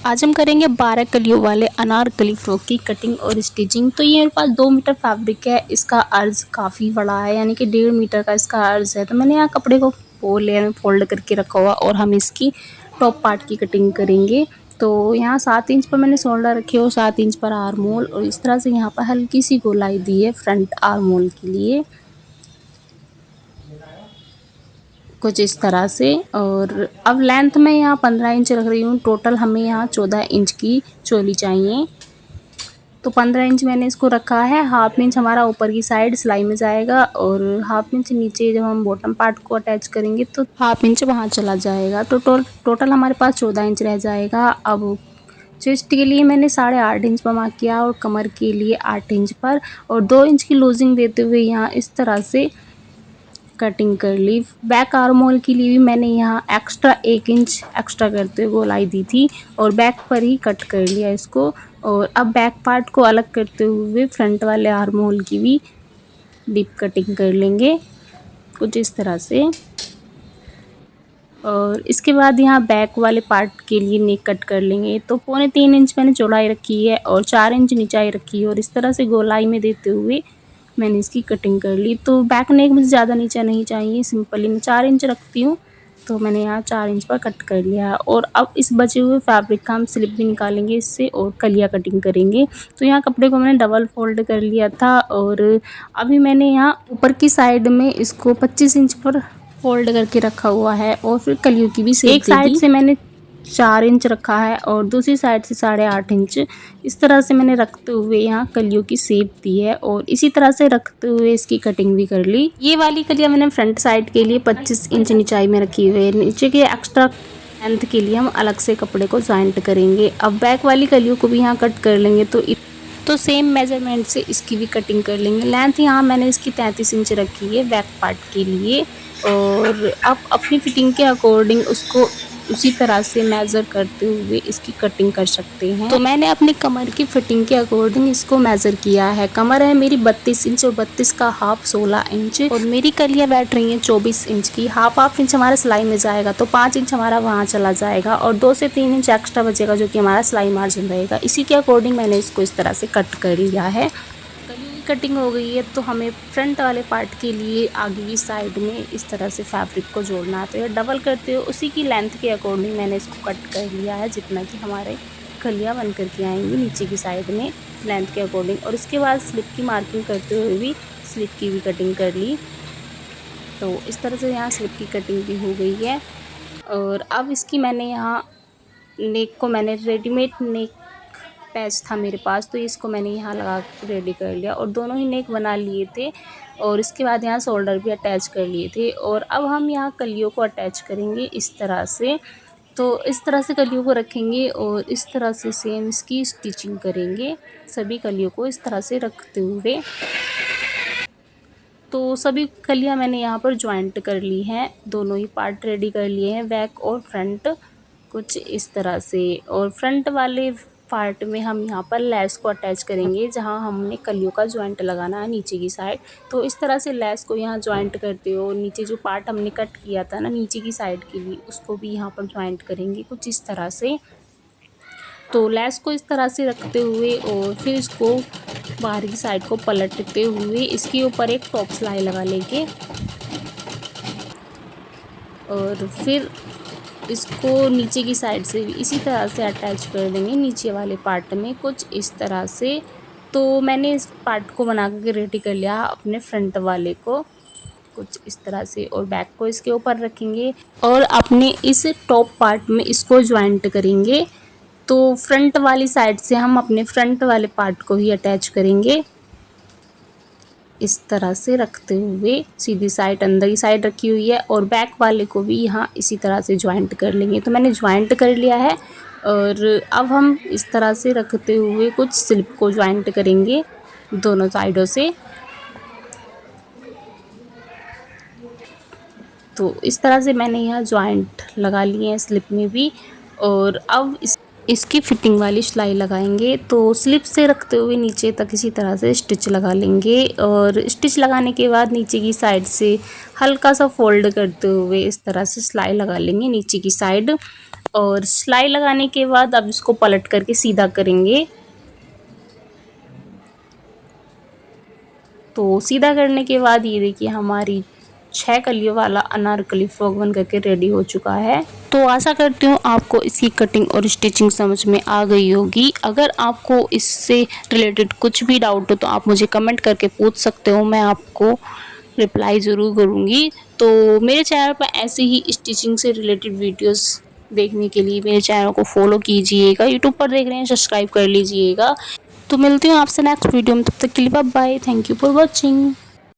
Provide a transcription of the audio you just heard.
आज हम करेंगे 12 कलियों वाले अनारकली फ्रॉक की कटिंग और स्टिचिंग। तो ये मेरे पास 2 मीटर फैब्रिक है। इसका अर्ज काफ़ी बड़ा है, यानी कि 1.5 मीटर का इसका अर्ज है। तो मैंने यहाँ कपड़े को 4 लेयर में फोल्ड करके रखा हुआ और हम इसकी टॉप पार्ट की कटिंग करेंगे। तो यहाँ 7 इंच पर मैंने शोल्डर रखे और 7 इंच पर आर्म होल, और इस तरह से यहाँ पर हल्की सी गोलाई दी है फ्रंट आर्म होल के लिए, कुछ इस तरह से। और अब लेंथ में यहाँ 15 इंच रख रही हूँ। टोटल हमें यहाँ 14 इंच की चोली चाहिए। तो 15 इंच मैंने इसको रखा है। हाफ इंच हमारा ऊपर की साइड सिलाई में जाएगा और हाफ इंच नीचे जब हम बॉटम पार्ट को अटैच करेंगे तो हाफ इंच वहाँ चला जाएगा। तो टोटल हमारे पास 14 इंच रह जाएगा। अब चेस्ट के लिए मैंने 8.5 इंच पर मार्क किया और कमर के लिए 8 इंच पर, और 2 इंच की लूजिंग देते हुए यहाँ इस तरह से कटिंग कर ली। बैक आर्म होल के लिए भी मैंने यहाँ एक्स्ट्रा 1 इंच एक्स्ट्रा करते हुए गोलाई दी थी और बैक पर ही कट कर लिया इसको। और अब बैक पार्ट को अलग करते हुए फ्रंट वाले आर्म होल की भी डीप कटिंग कर लेंगे, कुछ इस तरह से। और इसके बाद यहाँ बैक वाले पार्ट के लिए नेक कट कर लेंगे। तो 3.25 इंच मैंने चौड़ाई रखी है और 4 इंच नीचाई रखी है, और इस तरह से गोलाई में देते हुए मैंने इसकी कटिंग कर ली। तो बैक नेक मुझे ज़्यादा नीचा नहीं चाहिए, सिंपली मैं 4 इंच रखती हूँ। तो मैंने यहाँ 4 इंच पर कट कर लिया। और अब इस बचे हुए फैब्रिक का हम स्लिप भी निकालेंगे इससे और कलिया कटिंग करेंगे। तो यहाँ कपड़े को मैंने डबल फोल्ड कर लिया था, और अभी मैंने यहाँ ऊपर की साइड में इसको 25 इंच पर फोल्ड करके रखा हुआ है। और फिर कलियों की भी एक साइड से मैंने 4 इंच रखा है और दूसरी साइड से 8.5 इंच, इस तरह से मैंने रखते हुए यहाँ कलियों की शेप दी है। और इसी तरह से रखते हुए इसकी कटिंग भी कर ली। ये वाली कलियाँ मैंने फ्रंट साइड के लिए 25 इंच नीचाई में रखी हुई है। नीचे के एक्स्ट्रा लेंथ के लिए हम अलग से कपड़े को जॉइंट करेंगे। अब बैक वाली कलियों को भी यहाँ कट कर लेंगे। तो सेम मेजरमेंट से इसकी भी कटिंग कर लेंगे। लेंथ यहाँ मैंने इसकी 33 इंच रखी है बैक पार्ट के लिए, और आप अपनी फिटिंग के अकॉर्डिंग उसको उसी तरह से मेज़र करते हुए इसकी कटिंग कर सकते हैं। तो मैंने अपनी कमर की फिटिंग के अकॉर्डिंग इसको मेज़र किया है। कमर है मेरी 32 इंच और 32 का हाफ 16 इंच, और मेरी कलियाँ बैठ रही हैं 24 इंच की। हाफ इंच हमारा सिलाई में जाएगा, तो 5 इंच हमारा वहाँ चला जाएगा और 2 से 3 इंच एक्स्ट्रा बचेगा, जो कि हमारा सिलाई मार्जिन रहेगा। इसी के अकॉर्डिंग मैंने इसको इस तरह से कट कर लिया है। कटिंग हो गई है, तो हमें फ्रंट वाले पार्ट के लिए आगे की साइड में इस तरह से फैब्रिक को जोड़ना है। तो ये डबल करते हो उसी की लेंथ के अकॉर्डिंग मैंने इसको कट कर लिया है, जितना कि हमारे कलियाँ बन करके आएंगी नीचे की साइड में लेंथ के अकॉर्डिंग। और इसके बाद स्लिप की मार्किंग करते हुए भी स्लिप की भी कटिंग कर ली। तो इस तरह से यहाँ स्लिप की कटिंग भी हो गई है। और अब इसकी मैंने यहाँ नेक को मैंने रेडीमेड नेक पैच था मेरे पास, तो इसको मैंने यहाँ लगा के रेडी कर लिया और दोनों ही नेक बना लिए थे। और इसके बाद यहाँ शोल्डर भी अटैच कर लिए थे। और अब हम यहाँ कलियों को अटैच करेंगे इस तरह से। तो इस तरह से कलियों को रखेंगे और इस तरह से सेम इसकी स्टिचिंग करेंगे, सभी कलियों को इस तरह से रखते हुए। तो सभी कलियाँ मैंने यहाँ पर ज्वाइंट कर ली हैं, दोनों ही पार्ट रेडी कर लिए हैं, बैक और फ्रंट, कुछ इस तरह से। और फ्रंट वाले पार्ट में हम यहाँ पर लेस को अटैच करेंगे, जहाँ हमने कलियों का ज्वाइंट लगाना है नीचे की साइड। तो इस तरह से लेस को यहाँ ज्वाइंट करते हो, नीचे जो पार्ट हमने कट किया था ना नीचे की साइड के लिए, उसको भी यहाँ पर ज्वाइंट करेंगे, कुछ इस तरह से। तो लेस को इस तरह से रखते हुए और फिर इसको बाहर की साइड को पलटते हुए इसके ऊपर एक टॉप सिलाई लगा लेंगे, और फिर इसको नीचे की साइड से भी इसी तरह से अटैच कर देंगे नीचे वाले पार्ट में, कुछ इस तरह से। तो मैंने इस पार्ट को बना के रेडी कर लिया अपने फ्रंट वाले को, कुछ इस तरह से। और बैक को इसके ऊपर रखेंगे और अपने इस टॉप पार्ट में इसको ज्वाइंट करेंगे। तो फ्रंट वाली साइड से हम अपने फ्रंट वाले पार्ट को ही अटैच करेंगे, इस तरह से रखते हुए। सीधी साइड अंदर की साइड रखी हुई है और बैक वाले को भी यहाँ इसी तरह से ज्वाइंट कर लेंगे। तो मैंने ज्वाइंट कर लिया है, और अब हम इस तरह से रखते हुए कुछ स्लिप को ज्वाइंट करेंगे दोनों साइडों से। तो इस तरह से मैंने यहाँ ज्वाइंट लगा लिए हैं स्लिप में भी। और अब इसकी फिटिंग वाली सिलाई लगाएंगे। तो स्लिप से रखते हुए नीचे तक इसी तरह से स्टिच लगा लेंगे, और स्टिच लगाने के बाद नीचे की साइड से हल्का सा फोल्ड करते हुए इस तरह से सिलाई लगा लेंगे नीचे की साइड। और सिलाई लगाने के बाद अब इसको पलट करके सीधा करेंगे। तो सीधा करने के बाद ये देखिए हमारी 6 कलियों वाला अनारकली फ्रॉक बन करके रेडी हो चुका है। तो आशा करती हूँ आपको इसकी कटिंग और स्टिचिंग समझ में आ गई होगी। अगर आपको इससे रिलेटेड कुछ भी डाउट हो तो आप मुझे कमेंट करके पूछ सकते हो, मैं आपको रिप्लाई ज़रूर करूँगी। तो मेरे चैनल पर ऐसे ही स्टिचिंग से रिलेटेड वीडियोस देखने के लिए मेरे चैनल को फॉलो कीजिएगा। यूट्यूब पर देख रहे हैं सब्सक्राइब कर लीजिएगा। तो मिलती हूँ आपसे नेक्स्ट वीडियो में, तब तक के लिए bye bye. Thank you for watching.